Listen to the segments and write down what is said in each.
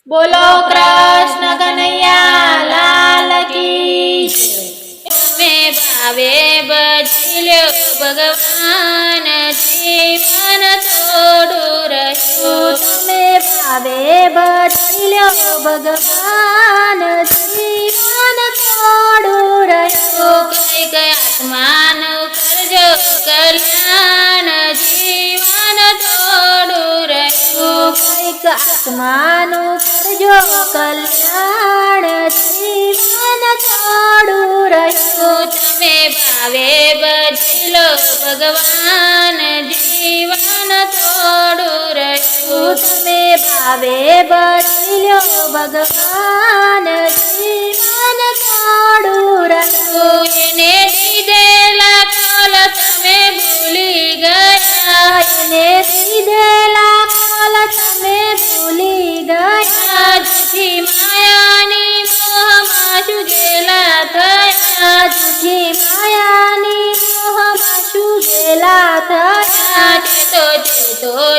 બોલો કૃષ્ણ કનૈયા લાલ કી જય। તમે ભાવે ભજી લ્યો ભગવાન જીવન થોડું રહ્યું। તમે ભાવે ભજી લ્યો ભગવાન જીવન થોડું રહ્યું। કઈક આત્માનું કરજો કલ્યાણ જીવન થોડું રહ્યું। કઈક આત્માનું કરજો કલ્યાણ જીવન થોડું રહ્યું। તમે ભાવે ભજી લો ભગવાન જીવન થોડું રહ્યું। તમે ભાવે ભજી લ્યો ભગવાન જીવન થોડું રહ્યું। એને દીધેલા કોલ તમે ભૂલી ગયા। એને દીધેલા કોલ તમે ભૂલી ગયા। જૂઠી માયાની મોહમાં ચૂકેલા થયા। જૂઠી માયાની મોહમાં ચૂકેલા થયા। ચેતો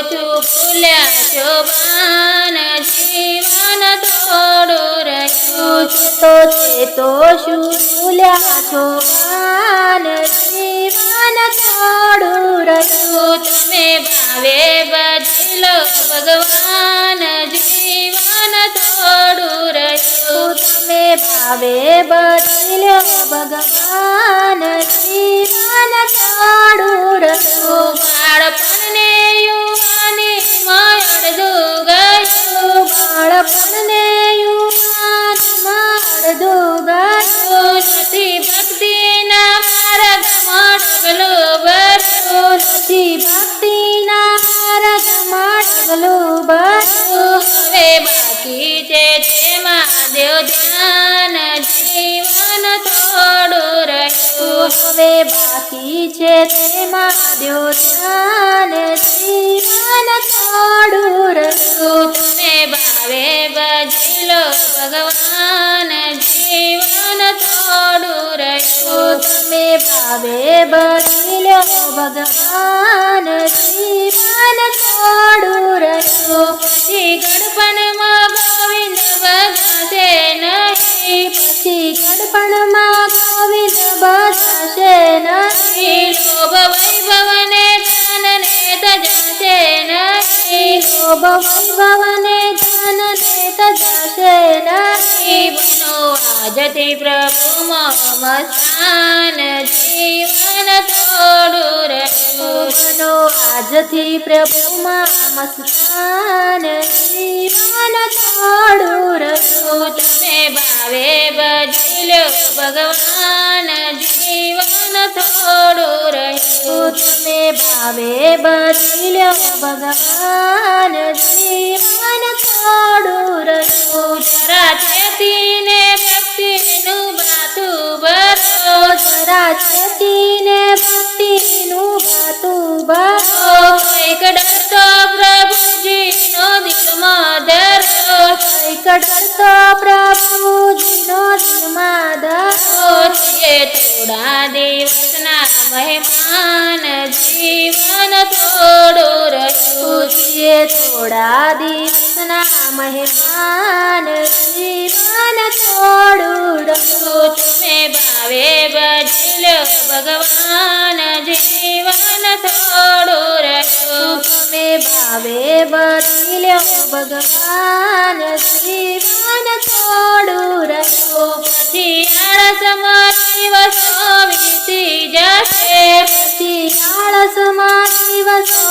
છું ભૂલ્યા છો બાન જીવન થોડું રહ્યું। ચેતો શું ભૂલ્યા છો બાન જીવન થોડું રહ્યું। તમે ભાવે ભજી લો ભગવાન જીવન થોડું રહ્યું। તમે ભાવે ભજી લ્યો ભગવાન જીવન થોડું રહ્યું। બાળપણને યુવાનીમાં અડધું ગયું। બાળપણને યુવાનીમાં અડધું ગયું। નથી ભક્તિના માર્ગમાં ડગલું ભર્યું। નથી ભક્તિના માર્ગમાં ડગલું ભર્યું। હવે બાકી છે તેમાં દેવ ધ્યાન જીવન થોડું રહ્યું। હવે બાકી છે તેમાં દેવ ધ્યાન જીવન થોડું રહ્યું। તમે ભાવે ભજી લો ભગવાન જીવન થોડું રહ્યું। તમે ભાવે ભજી લ્યો ભગવાન જીવન થોડું રહ્યું। પછી ગડપણમાં ગોવિંદ બધાશે નહીં। પછી ગડપણમાં ગોવિંદ બધાશે નહીં। લોભ વૈભવને ધનને તજશે નહીં। લોભ વૈભવને ધનને તજશે નહીં। બનો આજથી પ્રભુમાં મસ્તાન જીવન થોડું રહ્યું। બનો આજથી પ્રભુમાં મસ્તાન જીવન થોડું રહ્યું। તમે ભાવે ભજી લ્યો ભગવાન જીવન થોડું રહ્યું। તમે ભાવે ભજી લ્યો ભગવાન જીવન થોડું રહ્યું। જરા ચેતીને ભક્તિનું બાતું ભરો। જરા ચેતીને ભક્તિનું બાતું ભરો। કઈક ડરતો પ્રભુજીનો દિલમાં ધરો। કઈક ડરતો પ્રભુજીનો દિલમાં ધરો। છીએ થોડા દિવસના મહેમાન જીવન થોડું રહ્યું। છીએ થોડા દિવસના મહેમાન જીવન થોડું રહ્યું। તમે ભાવે ભજી લ્યો ભગવાન જીવન થોડું રહ્યું। તમે ભાવે ભજી લ્યો ભગવાન જીવન થોડું રહ્યું। પછી આળસમાં દિવસો વીતી જશે। પછી આળસમાં દિવસો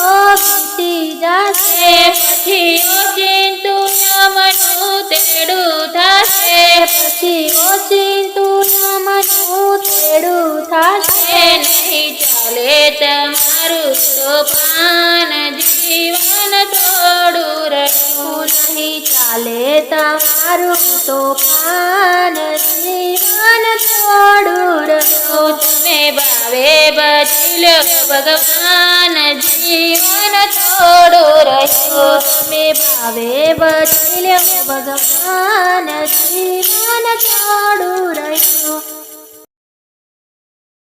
વીતી જશે। પછી ઓચિંતું યમનું તેડું થશે। પછી ઓચિંતું યમનું તેડું થશે। નહીં ચાલે તમારું તોફાન જીવન થોડું રહ્યું। નહીં ચાલે તમારું તોફાન જીવન થોડું રહ્યું। તમે ભાવે ભજી લ્યો ભગવાન જીવન થોડું રહ્યું। તમે ભાવે ભજી લ્યો ભગવાન જીવન થોડું રહ્યું।